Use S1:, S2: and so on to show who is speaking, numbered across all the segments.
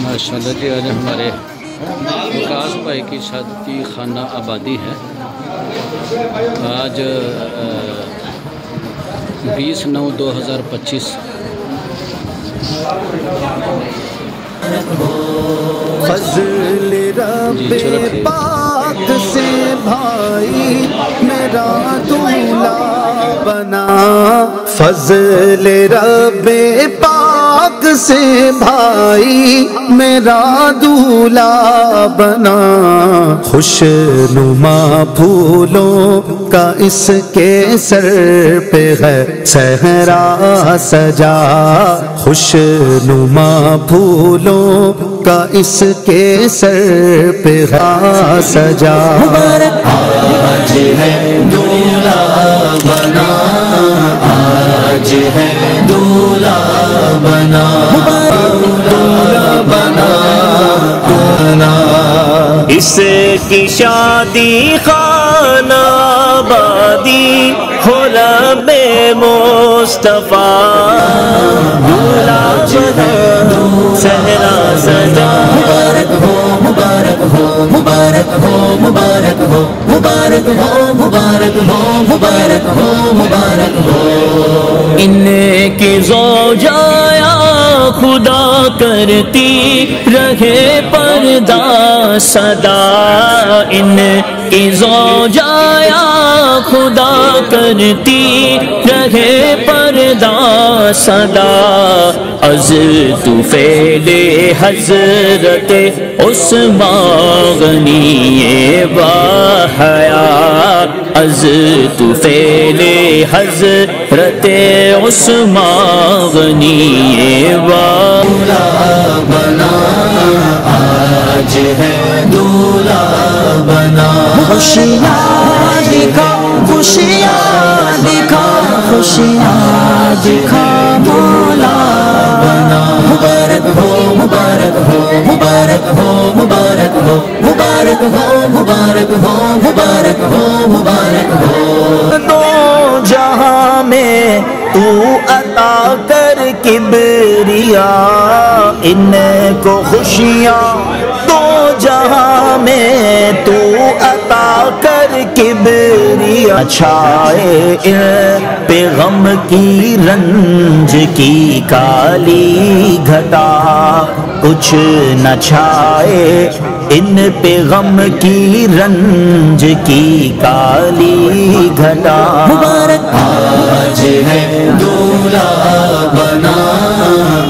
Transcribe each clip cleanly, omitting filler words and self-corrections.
S1: ماشاءاللہ جی آج ہمارے وکاس بھائی کی شادی خانہ آبادی ہے۔ آج 20/9/2025
S2: فضل رب پاک سے بھائی میرا دولہا بنا، فضل رب پاک سے بھائی میرا دولہا بنا، خوش نما پھولوں کا اس کے سر پہ ہے صحرا سجا، خوش نما پھولوں کا اس کے سر پہ ہے سجا، آج ہے دولہا بنا، آج ہے دولہا بنا، دولہا بنا،
S3: اس کی شادی خانہ آبادی ہو رب مصطفیٰ، دولہا بنا صحرا سجا، مبارک ہو مبارک ہو مبارک ہو مبارک ہو مبارک ہو مبارک ہو مبارک ہو مبارک ہو، ان کی زوجایا خدا کرتی رہے پردہ سدا، ان کی زوجایا خدا کرتی رہے پردہ سدا، از طفیل حضرت عثمان غنی باحیا، از طفیل حضرت عثمان غنی
S2: دولہا بنا، آج ہے دولہا بنا، خوشیاں دکھا خوشیاں دکھا خوشیاں دکھا مولا بنا، مبارک ہو مبارک ہو مبارک ہو مبارک ہو مبارک ہو مبارک ہو مبارک ہو مبارک ہو، دو جہاں میں تو عطا کر کبریا ان کو خوشیاں، دو جہاں میں تو عطا کر کبریا، چھائے ان پہ غم کی رنج کی کالی گھٹا، کچھ نہ چھائے ان پہ غم کی رنج کی کالی گھٹا، مبارک آج ہے دولہا بنا،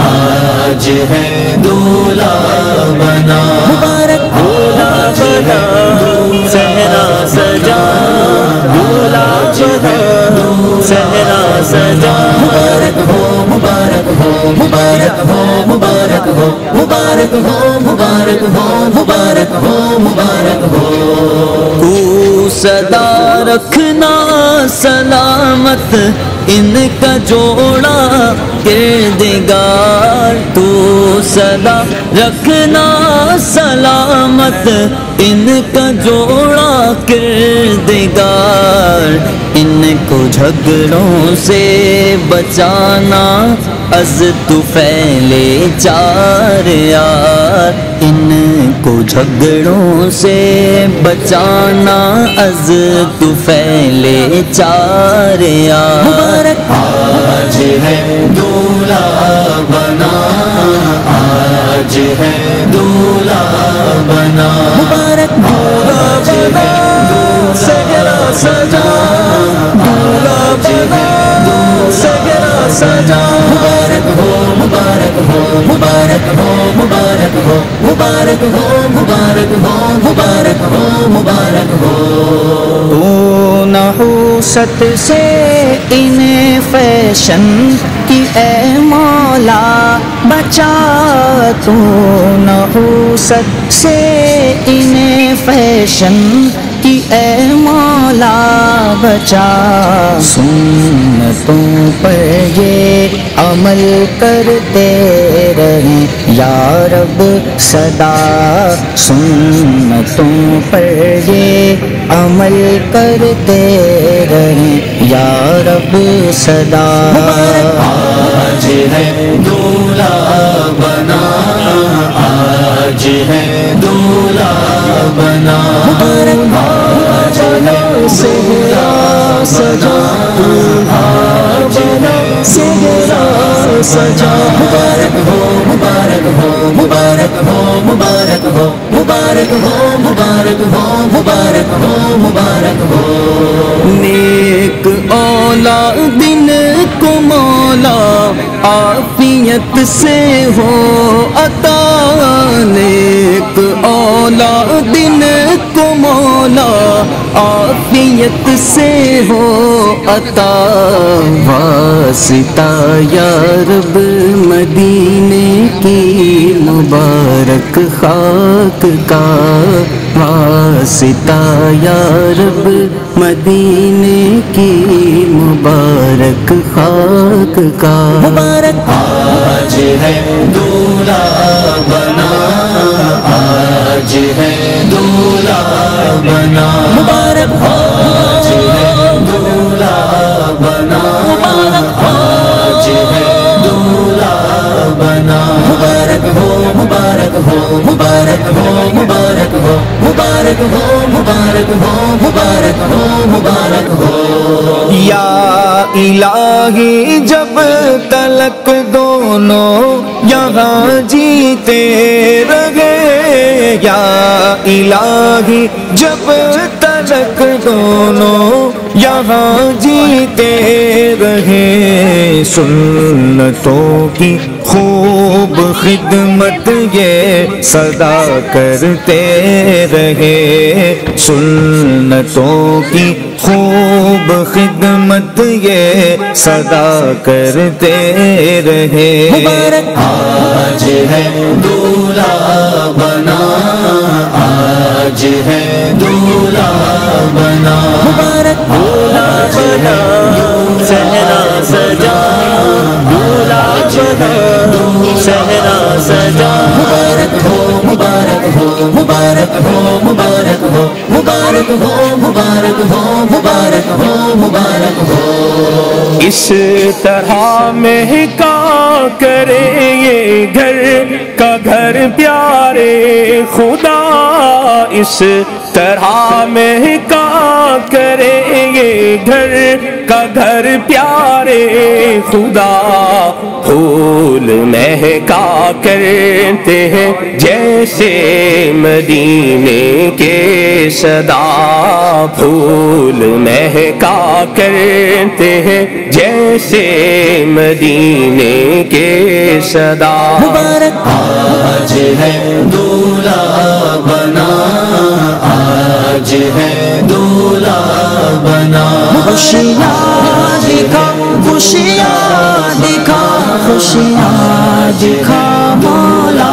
S2: آج ہے دولہا بنا، مبارک دولہا بنا صحرا سجا، دولہا بنا صحرا سجا، مبارک ہو مبارک ہو مبارک ہو مبارک ہو مبارک ہو مبارک ہو مبارک ہو مبارک ہو، تو صدا رکھنا سلامت ان کا جوڑا کردگار، تو صدا رکھنا سلامت ان کا جوڑا کردگار، ان کو جھگڑوں سے بچانا از طفیل چار یار، ان کو جھگڑوں سے بچانا از طفیل چار یار، مبارک آج ہے دولہا بنا، آج ہے دولہا بنا، مبارک دولہا بنا صحرا سجا، دولہا بنا صحرا سجا، مبارک ہو مبارک ہو مبارک ہو مبارک ہو مبارک ہو مبارک ہو مبارک ہو مبارک ہو، تو نحوست سے ان فیشن کی اے مولا بچا، تو نحوست سے ان فیشن کی اے مولا بچا، سنتوں پر یہ عمل کرتے رہیں یا رب صدا، سنتوں پر یہ عمل کرتے رہیں یا رب صدا، آج ہے دولہا بنا،
S3: ہے دولہا بنا، آج ہے صحرا سجا، دولہا بنا صحرا سجا، مبارک ہو مبارک ہو مبارک ہو مبارک ہو مبارک ہو مبارک ہو مبارک ہو مبارک ہو، نیک اولاد ان کو مولا عافیت سے ہو عطا، نیک اولاد ان کو مولا عافیت سے ہو عطا، واسطہ یا رب مدینے کی مبارک خاک کا، واسطہ یا رب مدینے کی مبارک خاک کا، مبارک آج ہے دولہا بنا، آج ہے دولہا بنا، مبارک آج ہے دولہا بنا، آج ہے دولہا بنا، مبارک ہو مبارک ہو مبارک ہو مبارک ہو مبارک ہو مبارک ہو مبارک ہو مبارک ہو، یا الہی جب تلک دونوں یہاں جیتے رہے، یا الہی جب تلک دونوں یہاں جیتے رہے، سنتوں کی خوب خدمت یہ سدا کرتے رہے، سنتوں کی خوب خدمت یہ سدا کرتے رہے، مبارک آج ہے دولہا بنا، آج ہے دولہا بنا، مبارک دولہا بنا صحرا سجا، دولہا بنا صحرا سجا، مبارک ہو مبارک ہو مبارک ہو مبارک ہو مبارک ہو مبارک ہو مبارک ہو مبارک ہو، اس طرح مہکا کرے یہ گھر کا گھر پیارے خدا، اس طرح مہکا کرے یہ گھر کا گھر پیارے خدا، پھول مہکا کرتے ہیں جیسے مدینے کے صدا، پھول مہکا کرتے ہیں جیسے مدینے کے صدا، مبارک آج ہے دولہا بنا، آج ہے دولہا بنا، خوشیاں دکھا خوشیاں دکھا خوشیاں دکھا مولا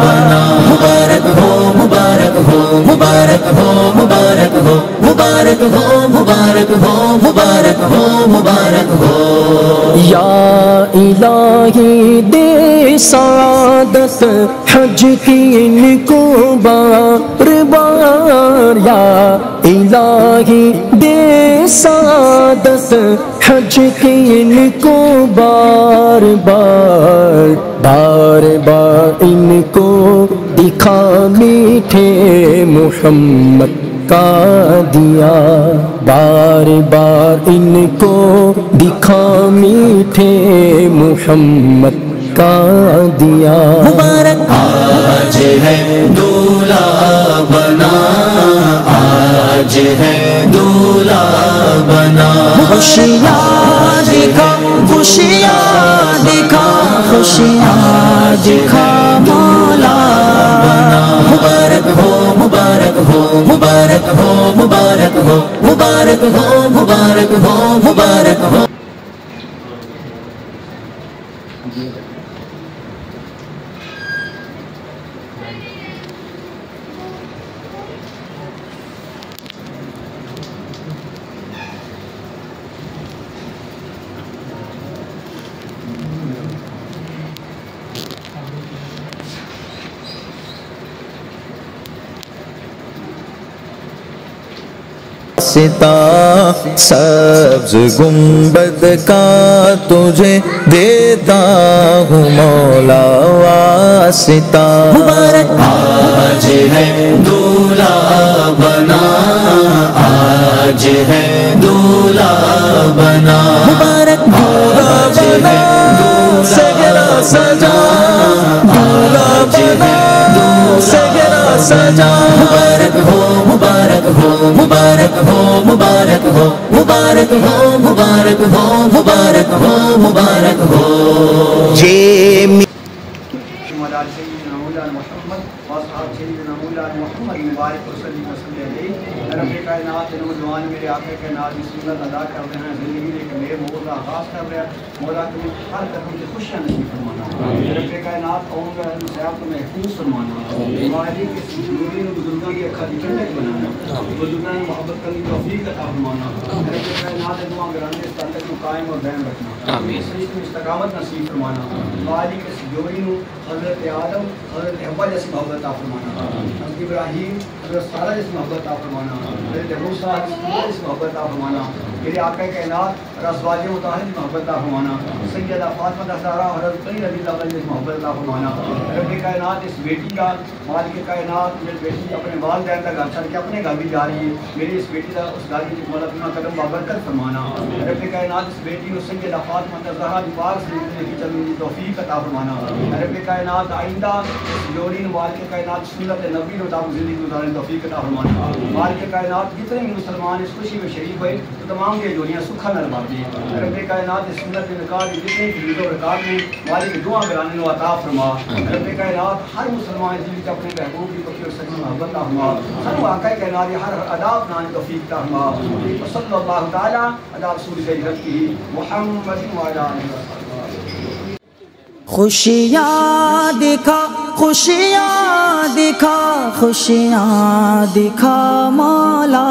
S3: بنا، مبارک ہو مبارک ہو مبارک ہو مبارک ہو مبارک ہو مبارک ہو مبارک ہو مبارک ہو، یا الہی دے سعادت حج کی ان کو بار بار، یا الہی دے سعادت حج کی ان کو بار بار، بار بار ان کو دکھا میٹھے محمد کا دیا، بار بار ان کو دکھا میٹھے محمد کا دیا، مبارک آج ہے دولہا بنا، آج ہے دولہا بنا، خوشیاں دکھا خوشیاں دکھا خوشیاں دکھا مولا بنا، مبارک ہو مبارک ہو مبارک ہو مبارک ہو مبارک ہو مبارک ہو مبارک ہو، واسطہ سبز گنبد کا تجھے دیتا ہوں مولا واسطہ، مبارک ہے دولہا بنا، آج ہے دولہا بنا،
S2: مبارک
S3: آج ہے
S2: سگرا سجا،
S3: دولہا بنا، سگرا سجا،
S2: مبارک ہو مبارک ہو مبارک ہو مبارک ہو مبارک ہو مبارک ہو مبارک ہو مبارک ہو.
S4: وعلى سيدنا مولانا محمد واصحاب سيدنا مولانا محمد مبارک وسلم وسلم علیہ. رب کائنات نوجوان میرے آقا کے نام کی سنت ادا کر رہے ہیں، زندگی ایک نئے موڑ کا آغاز کر رہے ہیں. مولا تمہیں ہر قدم سے خوشیاں نصیب فرمانا، رب کائنات قوم کا صاحب کو محفوظ فرمانا، ہماری کے زندگی میں بزرگوں کی اکھا کی ٹھنڈک بنانا، بزرگوں کی محبت کرنے کی توفیق عطا فرمانا. رب کائنات دعا گرانے اس تعلق کو قائم اور دائم رکھنا، صحیح میں استقامت نصیب فرمانا. مالک اس جوڑی نو حضرت آدم حضرت حوا جیسی محبت عطا فرمانا، حضرت ابراہیم حضرت سارہ جیسی محبت عطا فرمانا، حضرت موسیٰ جیسی محبت عطا فرمانا. میرے آقا کائنات ازواج مطہرہ کی محبت عطا فرمانا، سیدہ فاطمہ الزہرا حضرت علی رضی اللہ عنہ کی محبت عطا فرمانا. رب کائنات اس بیٹی کا مالک کائنات میری بیٹی اپنے والدین کا گھر چھوڑ کے اپنے گھر بھی جا رہی ہے، میری اس بیٹی کا اس گھر کی مولا اپنا قدم بابرکت فرمانا. رب کائنات اس بیٹی کو سیدہ فاطمہ الزہرا کی پاک سے زندگی کی چلنے کی توفیق عطا فرمانا. رب کائنات آئندہ جوڑی مالک کائنات سنت نبی مطابق زندگی گزارنے توفیق عطا فرمانا. مالک کائنات جتنے بھی مسلمان اس خوشی میں شریک ہوئے تو تمام یہ جوڑیاں سکھا نرما دی. رب کائنات اس سنت نکاح کی جتنے بھی ویڈیو رکاوٹ میں مالک دعا کرانے کو عطا فرما. رب کائنات ہر مسلمان دل کے اپنے محبوب کی توفیق سے محبت عطا فرما. سب واقعہ کائنات ہر ادا اپنانے توفیق عطا فرما. صلی اللہ تعالی علی رسول سیدی محمد وعلی آلہ وصحبہ.
S2: خوشیاں دکھا خوشیاں دکھا خوشیاں دکھا مولا،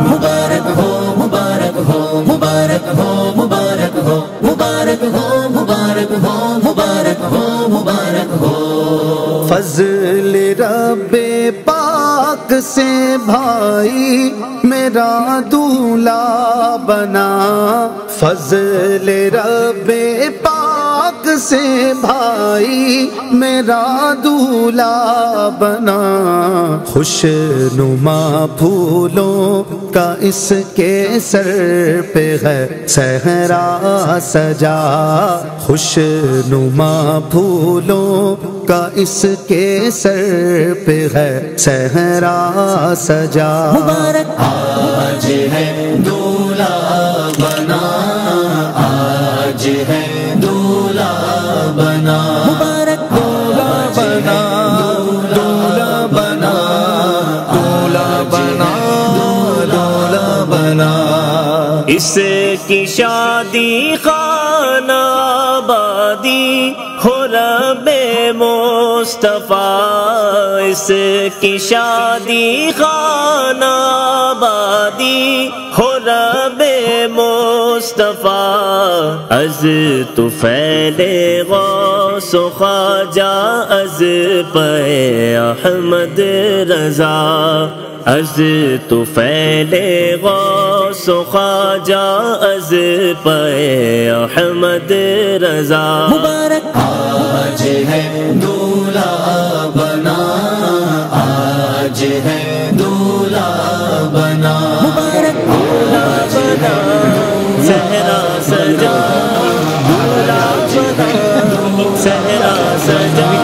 S2: مبارک ہو مبارک ہو مبارک ہو مبارک ہو مبارک ہو مبارک ہو مبارک ہو مبارک ہو.
S3: فضل رب پاک سے بھائی میرا دولہا بنا، فضل رب پاک سے بھائی میرا دولہا بنا. خوش نما پھولوں کا اس کے سر پہ ہے صحرا سجا، خوش نما پھولوں کا اس کے سر پہ ہے صحرا سجا.
S2: مبارک
S3: آج ہے دولہا بنا، آج ہے دولہا بنا،
S2: مبارک
S3: دولہا بنا، دولہا بنا، دولہا بنا، دولہا بنا.
S5: اس کی شادی خانہ آبادی ہو رب مصطفیٰ، اس کی شادی خانہ آبادی ہو رب مصطفیٰ. از طفیل غوث و خواجہ از پہ احمد رضا، از طفیل غوث و خواجہ از پہ احمد رضا.
S2: مبارک
S3: آج ہے دولہا بنا، آج ہے دولہا بنا،
S2: مبارک
S5: دولہا بنا، صحرا سجا، دولہا بنا، صحرا سجا.